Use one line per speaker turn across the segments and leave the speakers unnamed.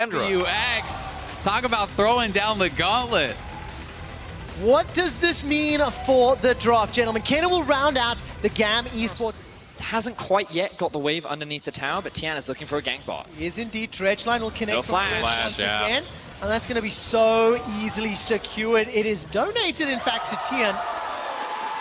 FPX, talk about throwing down the gauntlet.
What does this mean for the draft, gentlemen? Kenan will round out the GAM esports.
Hasn't quite yet got the wave underneath the tower, but Tian is looking for a gank bot.
He is indeed. Dredgeline will connect
No flash.
once
Yeah.
again. And that's going to be so easily secured. It is donated, in fact, to Tian.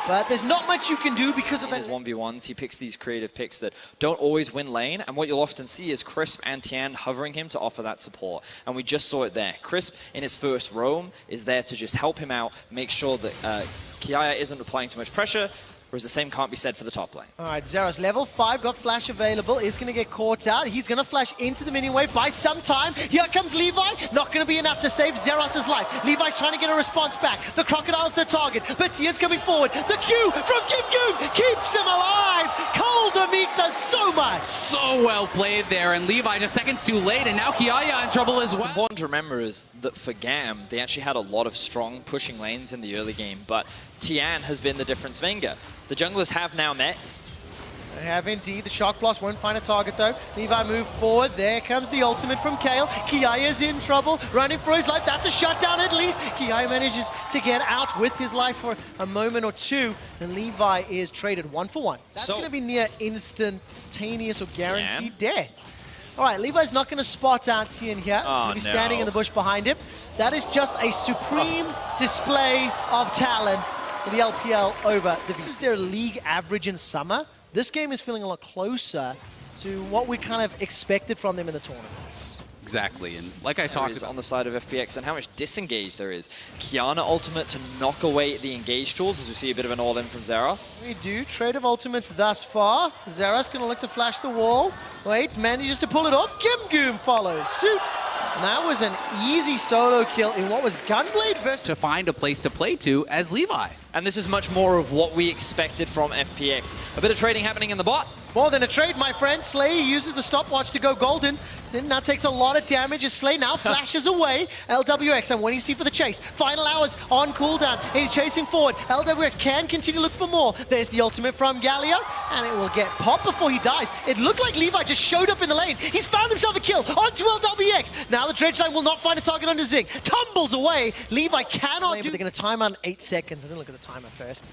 But there's not much you can do because of
In
that.
his 1v1s, he picks these creative picks that don't always win lane, and what you'll often see is Crisp and Tian hovering him to offer that support. And we just saw it there. Crisp, in his first roam, is there to just help him out, make sure that Kiaya isn't applying too much pressure, whereas the same can't be said for the top lane.
All right, Zeros, level 5, got flash available, is going to get caught out. He's going to flash into the minion wave by some time. Here comes Levi, not going to be enough to save Zeros' life. Levi's trying to get a response back. The Crocodile's the target, but Tian's coming forward. The Q from GAM keeps him alive. Cole Demik does so much.
So well played there, and Levi just seconds too late, and now Kiaya in trouble as well.
What's important to remember is that for GAM, they actually had a lot of strong pushing lanes in the early game, but Tian has been the difference maker. The junglers have now met.
They have indeed. The Shock Blast won't find a target though. Levi move forward. There comes the ultimate from Kale. Kiaya's in trouble, running for his life. That's a shutdown at least. Kiaya manages to get out with his life for a moment or two. And Levi is traded 1 for 1. That's going to be near instantaneous or guaranteed death. All right, Levi's not going to spot out Tian here. He's going to be standing in the bush behind him. That is just a supreme display of talent for the LPL over the V. This is their league average in summer. This game is feeling a lot closer to what we kind of expected from them in the tournaments.
Exactly, and like I talked about
on the side of FPX and how much disengage there is. Kiana ultimate to knock away the engage tools as we see a bit of an all-in from Zeros.
We do. Trade of ultimates thus far. Zeros going to look to flash the wall. Wait, manages to pull it off. GAM follows suit. And that was an easy solo kill in what was Gunblade versus...
to find a place to play to as Levi.
And this is much more of what we expected from FPX. A bit of trading happening in the bot.
More than a trade, my friend. Slay uses the stopwatch to go golden. Now takes a lot of damage as Slay now flashes away. LWX, and what do you see for the chase? Final hours on cooldown. He's chasing forward. LWX can continue to look for more. There's the ultimate from Galio, and it will get popped before he dies. It looked like Levi just showed up in the lane. He's found himself a kill onto LWX. Now the Dredgeline will not find a target onto Zing. Tumbles away. Levi cannot do... But they're going to time on 8 seconds. I didn't look at the timer first.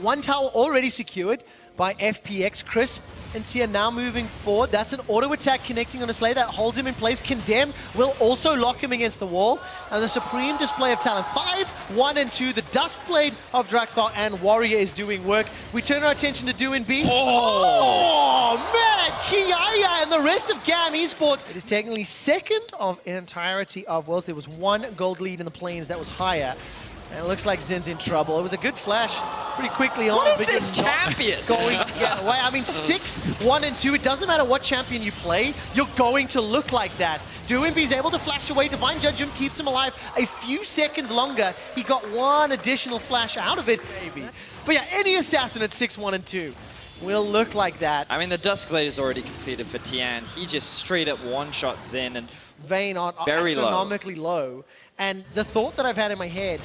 One tower already secured by FPX. Crisp and Tian now moving forward. That's an auto attack connecting on a Slay that holds him in place. Condemn will also lock him against the wall. And the supreme display of talent. 5, 1, and 2. The Duskblade of Drakthar and Warrior is doing work. We turn our attention to Do and B. Oh man! Kiaya and the rest of GAM esports. It is technically second of entirety of Worlds. There was 1 gold lead in the plains that was higher. And it looks like Zin's in trouble. It was a good flash pretty quickly on.
What is this champion?
Going to get away. I mean, 6, 1, and 2. It doesn't matter what champion you play, you're going to look like that. Doinby's able to flash away. Divine Judgment keeps him alive a few seconds longer. He got 1 additional flash out of it, maybe. But yeah, any assassin at 6, 1, and 2 will look like that.
I mean, the Duskblade is already completed for Tian. He just straight up one-shot Zin and
Vayne on
very
astronomically low. And the thought that I've had in my head,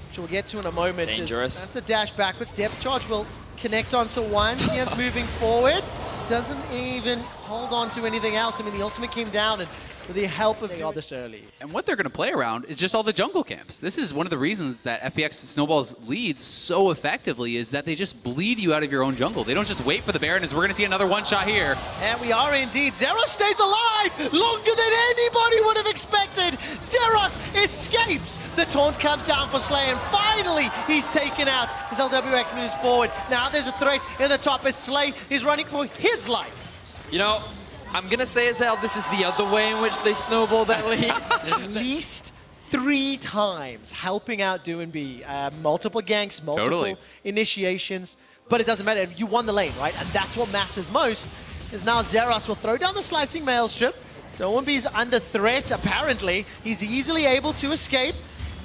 which we'll get to in a moment,
dangerous.
That's a dash backwards. Depth charge will connect onto 1. Tian's moving forward. Doesn't even hold on to anything else. I mean, the ultimate came down and with the help of this early.
And what they're going to play around is just all the jungle camps. This is one of the reasons that FPX snowballs leads so effectively is that they just bleed you out of your own jungle. They don't just wait for the Baron, as we're going to see another one-shot here.
And we are indeed. Zeros stays alive longer than anybody would have expected. Zeros escapes. The taunt comes down for Slay, and finally he's taken out. His LWX moves forward. Now there's a threat in the top as Slay is running for his life.
You know, I'm going to say as hell, this is the other way in which they snowball that lead.
At least 3 times helping out Do and B. Multiple ganks, multiple initiations. But it doesn't matter. You won the lane, right? And that's what matters most. Is now Zeros will throw down the slicing maelstrom. Do and B's under threat, apparently. He's easily able to escape.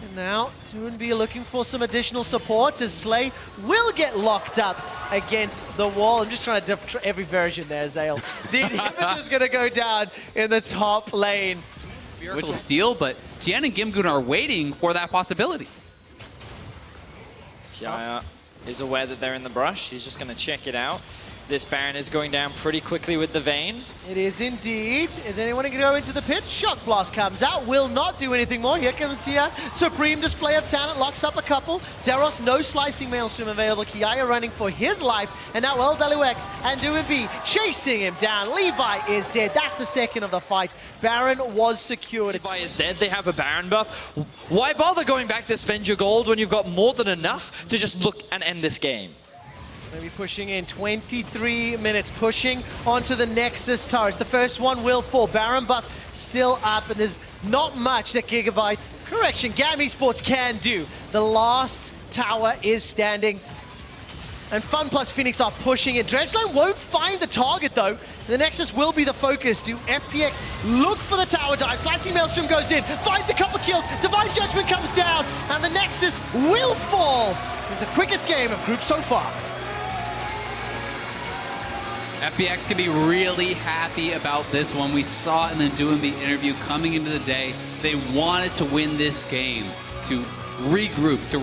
And now Do and B are looking for some additional support as Slay will get locked up against the wall. I'm just trying to every version there, Zale. The inhibitor's going to go down in the top lane.
Miracle steal, but Tian and GAM are waiting for that possibility.
Kiaya is aware that they're in the brush. He's just going to check it out. This Baron is going down pretty quickly with the Vayne.
It is indeed. Is anyone going to go into the pit? Shock Blast comes out. Will not do anything more. Here comes Tian. Supreme display of talent. Locks up a couple. Zeros, no slicing Maelstrom available. Kiaya running for his life. And now LWX and DoinB chasing him down. Levi is dead. That's the second of the fight. Baron was secured.
Levi is dead. They have a Baron buff. Why bother going back to spend your gold when you've got more than enough to just look and end this game?
Maybe pushing in 23 minutes, pushing onto the Nexus turrets. The first one will fall. Baron buff still up, and there's not much that GAM Esports can do. The last tower is standing, and Fun plus Phoenix are pushing it. Dredgeline won't find the target, though. The Nexus will be the focus. Do FPX look for the tower dive? Slicing Maelstrom goes in, finds a couple kills. Divine Judgment comes down, and the Nexus will fall. It's the quickest game of group so far.
FPX can be really happy about this one. We saw it in the DoinB interview coming into the day. They wanted to win this game to regroup, to